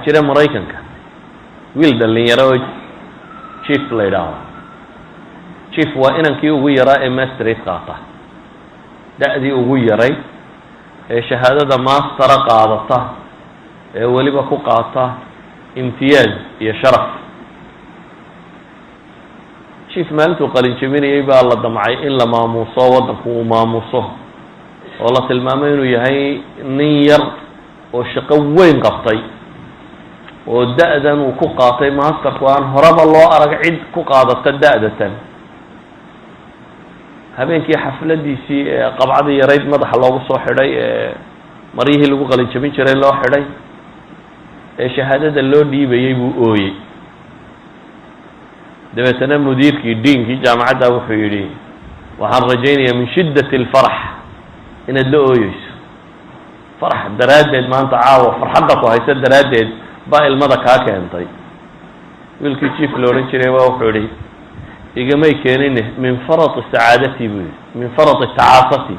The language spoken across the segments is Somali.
jira Maraykanka wiil dhalinyaro chief la yiraahdo chief waa inankii ugu yaraa ee masterate qaata da'dii ugu yaray ee shahaadada master qaadata ee waliba ku qaata imtiyaaz iyo sharaf chief maalintuu qalin jabinayay baa la damcay in la maamuuso waddanku uu maamuuso oo la tilmaamay inuu yahay nin yar oo shaqo weyn qabtay oo da'dan uu ku qaatay masterku aan horaba loo arag cid ku qaadata da'datan habeenkii xafladiisii qabcadii yarayd madaxa loogu soo xidhay marihii lagu qalin jabin jiray loo xidhay ee shahaadada loo dhiibayay buu ooyey dabeetana mudiirkii diinkii jaamacadda wuxuu yidhi waxaan rajaynayaa min shiddati alfarax inaad la ooyeyso farax daraaddeed maanta caawa farxadda ku haysa daraaddeed baa ilmada kaa keentay wiilkii chief la odhan jiray baa wuxuu yidhi igamay keenine min farati sacaadati buu yidhi min farati tacaasati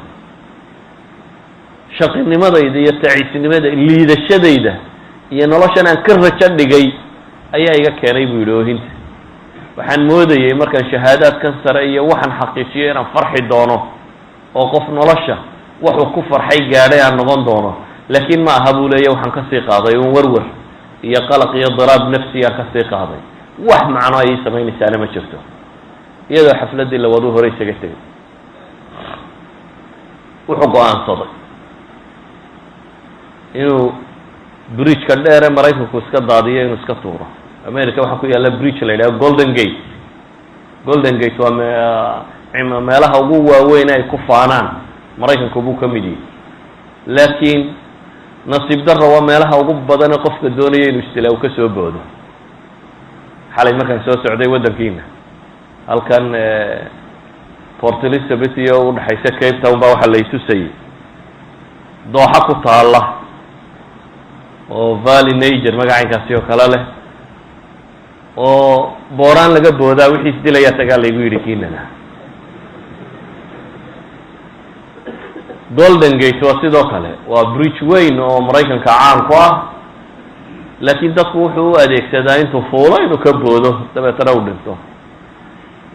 shaqinimadayda iyo taciisnimadayda liidashadayda iyo noloshan aan ka rajo dhigay ayaa iga keenay buu yidhi oohinta waxaan moodayay markaan shahaadaadkan sare iyo waxaan xaqiijiyay inaan farxi doono oo qof nolosha wuxuu ku farxay gaadhay aan noqon doono laakiin ma aha buu leeyahay waxaan kasii qaaday uun warwar iyo qalaq iyo diraab nafsiyaan kasii qaaday wax macno ay samaynaysaana ma jirto iyadoo xafladii la wadu hore isaga tegay wuxuu go'aansaday inuu bridge-ka dheer ee Maraykanku iska daadiyo inuu iska tuuro America waxaa ku yaalla bridge la yidhaahdo Golden Gate waa meelaha ugu waaweyn ay ku faanaan Maraykanku buu ka mid yahay laakiin nasiib darro waa meelaha ugu badan ee qofka doonaya inuu istilaa uu ka soo boodo xalay markaan soo socday waddankiina halkan Port Elizabeth iyo u dhaxaysa Cape Town baa waxa la itusayay dooxa ku taala oo Valley Niger magacaynkaasi oo kala leh oo booraan laga boodaa wixii isdilaya tagaa laygu yidhi kiinana Golden Gate waa sidoo kale waa bridge weyn oo Maraykanka caan ku ah laakiin dadku wuxuu u adeegsadaa intuu fuulo inuu ka boodo dabeetana uu dhinto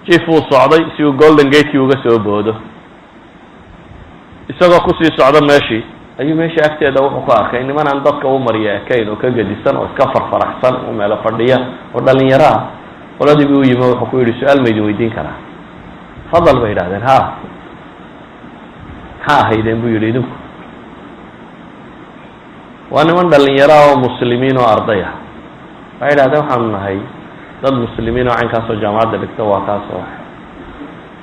chief uu socday si uu Golden Gate uga soo boodo isagoo ku sii socda meeshii ayuu meesha agteeda wuxuu ku arkay niman aan dadka u mariya kayn oo ka gadisan oo iska farfaraxsan oo meel fadhiya oo dhalinyaro ah qoladii uu yimid wuxuu ku yidhi su'aal ma idin weydiin karaa fadal bay yidhaahdeen ha haydeen buu yidhi idinku waa niman dhalinyaro oo muslimiin oo arday ah waxay yidhahdeen waxaanu nahay dad muslimiin oo caynkaasoo jaamacadda dhigta waa kaasoo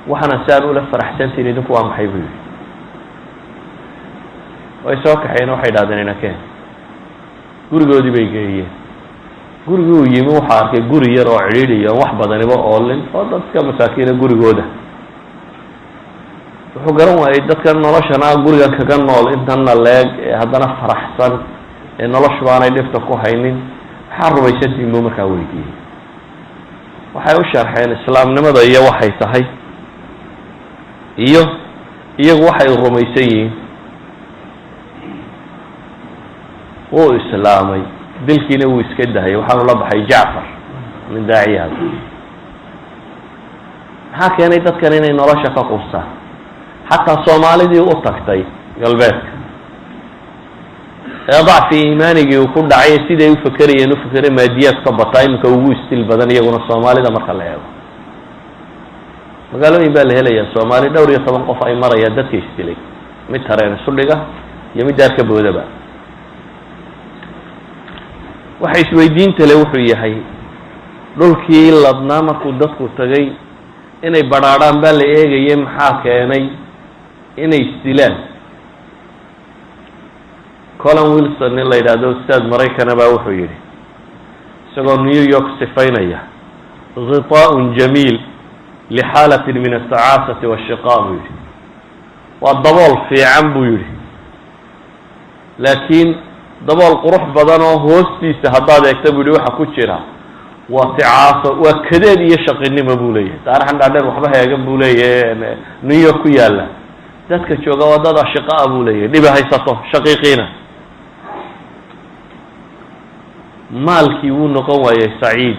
waxaana si aan ula faraxsantiin idinku waa maxay buu yidhi way soo kaxeen waxay yidhahdeen inakeen gurigoodii bay geeyeen gurigii uu yimi waxaa arkay guri yar oo cidhiidhiyo wax badaniba oolin oo dadka masaakiina gurigooda wuxuu garan waayey dadkan noloshana gurigan kaga nool intanna leeg ee haddana faraxsan ee noloshu baanay dhibta ku haynin maxaa rumaysantiin buu markaa weydiiyey waxay u sharxeen islaamnimada iyo waxay tahay iyo iyagu waxay rumaysan yihiin wuu islaamay dilkiina wuu iska dahayay waxaanu la baxay Jacfar min daaciyaha maxaa keenay dadkan inay nolosha ka qubsaan xataa Soomaalidii u tagtay galbeedka ee dacfi iimaanigii uu ku dhacay siday u fakarayeen maadiyaad ka batay imka ugu istil badan iyaguna Soomaalida marka la eego magaalooyin baa la helayaa Soomaali dhowr iyo 10 qof ay marayaan dadka istilay mid tareen sudhiga iyo mid daarka boodaba waxay isweydiinta le wuxuu yahay dhulkii ladnaa markuu dadku tagay inay badhaadhaan baa la eegayay maxaa keenay inay istilaan Colin Wilson in la yidhaahdo ustaad Maraykana baa wuxuu yidhi isagoo New York sifaynaya ghitaa'un jamiil lixaalatin min asacaasati washiqaa buu yidhi waa dabool fiican buu yidhi laakiin dabool qurux badan oo hoostiisa haddaad eegta buu yidhi waxa ku jira waa ticaaso waa kadeed iyo shaqinimo buu leeyahay taariikhan dhaadheer waxba heegan buu leeyahay New York ku yaalla dadka jooga waa dad ashqaa buu leeyahay dhiba haysato shaqiiqiina maalkii wuu noqon waayey saciid